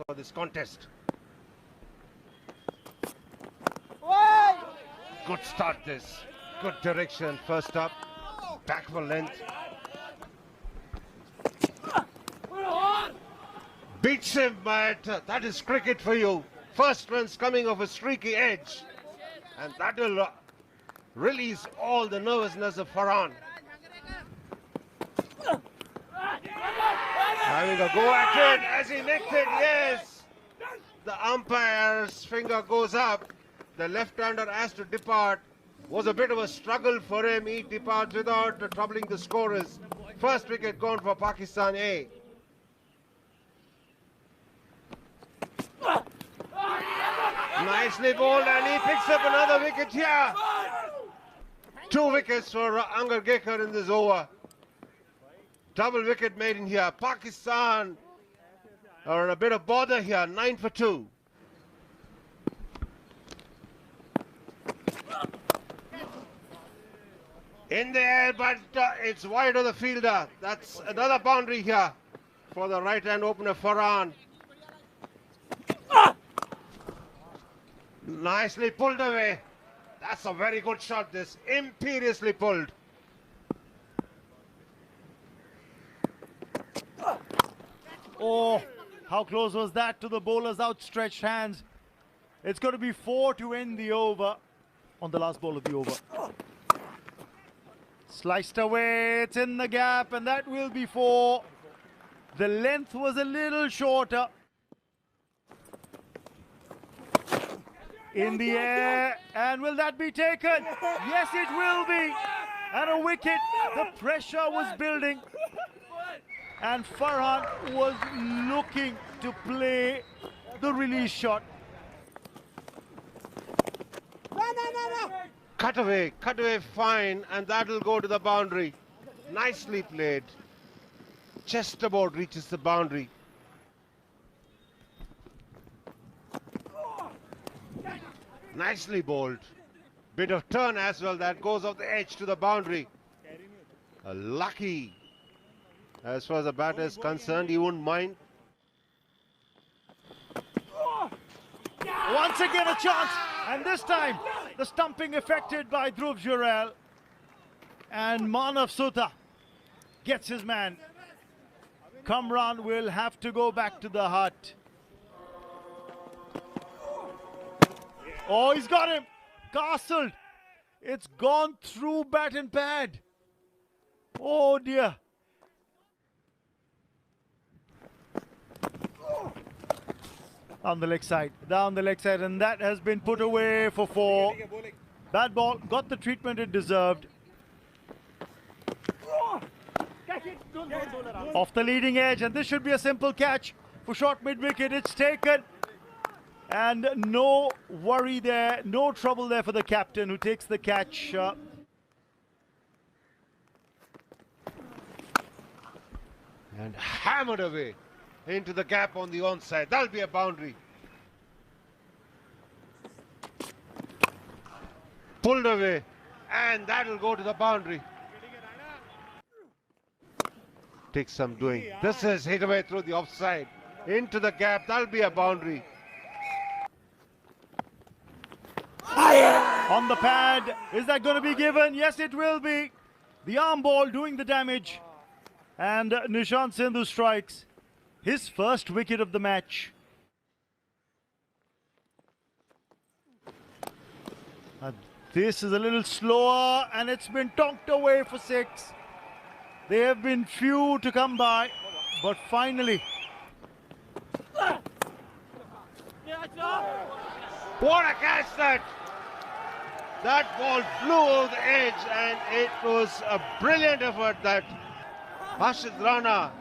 for this contest. Good start this. Good direction. First up. Back for length. Beats him, but that is cricket for you. First runs coming off a streaky edge. And that will release all the nervousness of Farhan. Having a go at it as he nicked it, yes. The umpire's finger goes up. The left-hander has to depart. Was a bit of a struggle for him. He departs without troubling the scorers. First wicket gone for Pakistan A. Nicely bowled, and he picks up another wicket here. 2 wickets for Angar Gekar in this over. Double wicket made in here. Pakistan are in a bit of bother here. 9 for 2. In the air, but it's wide of the fielder. That's another boundary here for the right-hand opener, Farhan. Nicely pulled away. That's a very good shot, this. Imperiously pulled. Oh, how close was that to the bowler's outstretched hands. It's going to be 4 to end the over on the last ball of the over. Sliced away, it's in the gap, and that will be 4. The length was a little shorter. In the air, and will that be taken? Yes, it will be. And a wicket. The pressure was building, and Farhan was looking to play the release shot. Cut away fine, and that'll go to the boundary. Nicely played. Just about reaches the boundary. Nicely bowled. Bit of turn as well, that goes off the edge to the boundary. Lucky. As far as the batter is concerned, he wouldn't mind. Once again a chance, and this time the stumping affected by Dhruv Jurel, and Manav Sutha gets his man. Kamran will have to go back to the hut. Oh, he's got him. Castled. It's gone through bat and pad. Oh dear. Down the leg side, and that has been put away for 4. That ball got the treatment it deserved. Off the leading edge, and this should be a simple catch for short mid-wicket. It's taken, and no worry there, no trouble there for the captain who takes the catch. And hammered away into the gap on the onside. That'll be a boundary. Pulled away, and that'll go to the boundary. Takes some doing. This is hit away through the offside. Into the gap, that'll be a boundary. On the pad, is that going to be given? Yes, it will be. The arm ball doing the damage. And Nishant Sindhu strikes his first wicket of the match. This is a little slower, and it's been tonked away for 6. They have been few to come by, but finally. What a catch that! That ball flew over the edge, and it was a brilliant effort that Harshit Rana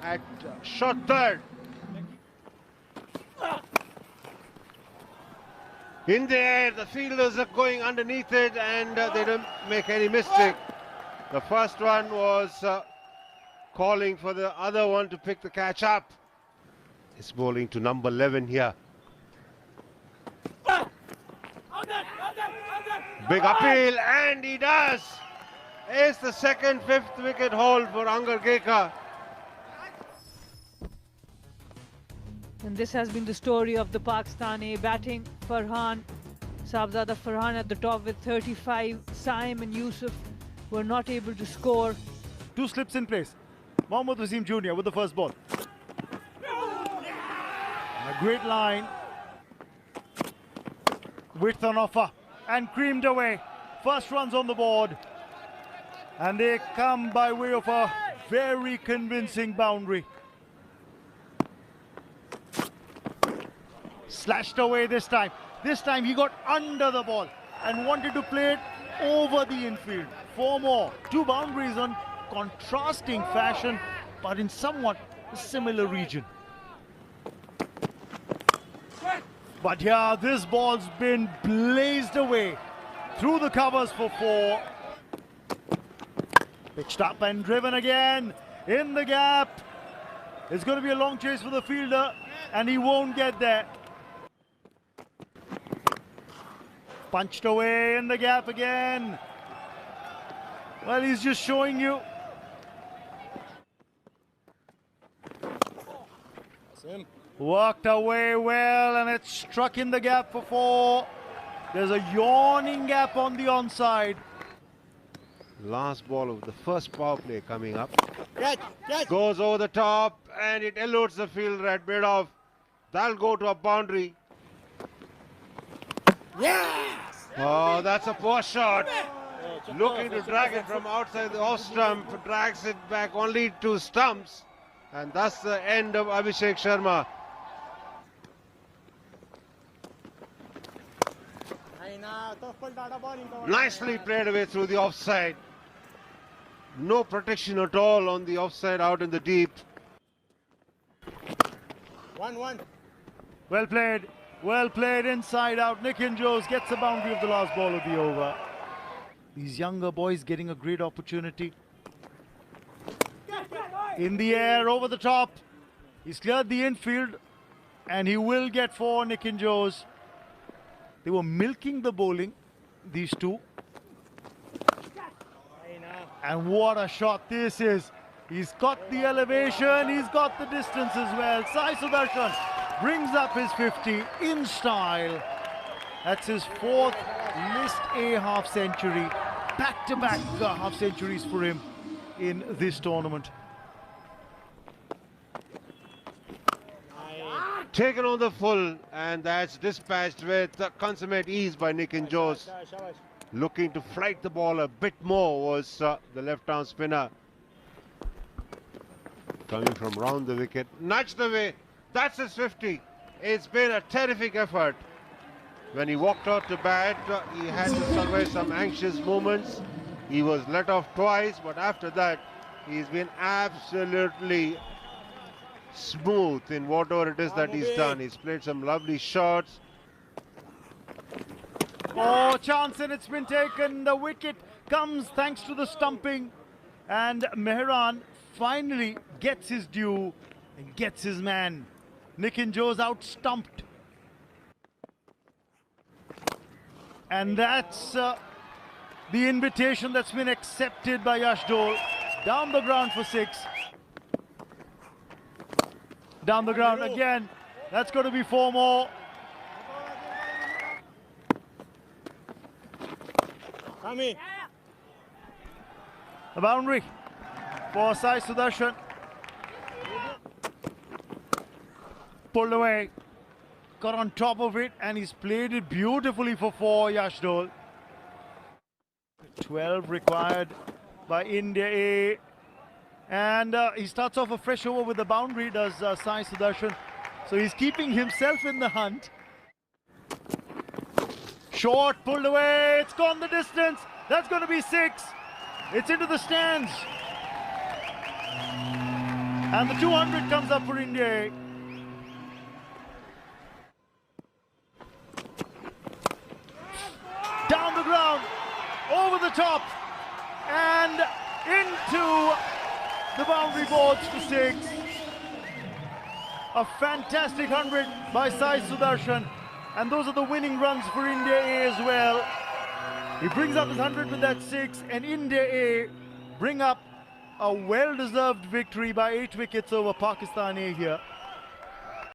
at shot third. In the air, the fielders are going underneath it, and they don't make any mistake. The first one was calling for the other one to pick the catch up. He's bowling to number 11 here. Big appeal, and he does. It's the second, 5th wicket haul for Angar Gekar. And this has been the story of the Pakistani batting. Farhan, Sahibzada Farhan at the top with 35. Saim and Yusuf were not able to score. Two slips in place. Mohammad Wasim Jr. with the first ball. A great line. Width on offer and creamed away. First runs on the board. And they come by way of a very convincing boundary. Slashed away this time. This time he got under the ball and wanted to play it over the infield. Four more. Two boundaries on contrasting fashion, but in somewhat a similar region. But yeah, this ball's been blazed away through the covers for four. Pitched up and driven again in the gap. It's going to be a long chase for the fielder and he won't get there. Punched away in the gap again. Well, he's just showing you. Worked away well and it struck in the gap for four. There's a yawning gap on the onside. Last ball of the first power play coming up. Goes over the top and it eludes the fielder at mid-off. That'll go to a boundary. Yes! Oh, that's a poor shot. Looking to drag it from outside the off stump, drags it back only to stumps. And that's the end of Abhishek Sharma. Nicely played away through the offside. No protection at all on the offside out in the deep. 1-1. Well played. Well played inside out. Nikin Jose gets the boundary of the last ball of the over. These younger boys getting a great opportunity. In the air, over the top. He's cleared the infield and he will get four, Nikin Jose. They were milking the bowling, these two. And what a shot this is. He's got the elevation, he's got the distance as well. Sai Sudarshan brings up his 50 in style. That's his fourth List A half century. Back-to-back half centuries for him in this tournament. Taken on the full, and that's dispatched with consummate ease by Nikin Jose. Looking to flight the ball a bit more was the left-arm spinner. Coming from round the wicket, nudged away. That's his 50. It's been a terrific effort. When he walked out to bat, he had to survive some anxious moments. He was let off twice, but after that, he's been absolutely smooth in whatever it is that he's done. He's played some lovely shots. Oh, chance, and it's been taken. The wicket comes thanks to the stumping. And Mehran finally gets his due and gets his man. Nikin Jose out stumped. And that's the invitation that's been accepted by Yash Dole. Down the ground for 6. Down the ground again. That's going to be 4 more. Coming. A boundary for Sai Sudarshan. Pulled away. Got on top of it and he's played it beautifully for 4, Yash Dole. 12 required by India A. And he starts off a fresh over with the boundary, does Sai Sudarshan. So he's keeping himself in the hunt. Short, pulled away, it's gone the distance. That's going to be 6. It's into the stands. And the 200 comes up for India. Down the ground, over the top, and into the boundary boards for 6. A fantastic 100 by Sai Sudarshan. And those are the winning runs for India A as well. He brings up his 100 with that 6, and India A bring up a well-deserved victory by 8 wickets over Pakistan A here.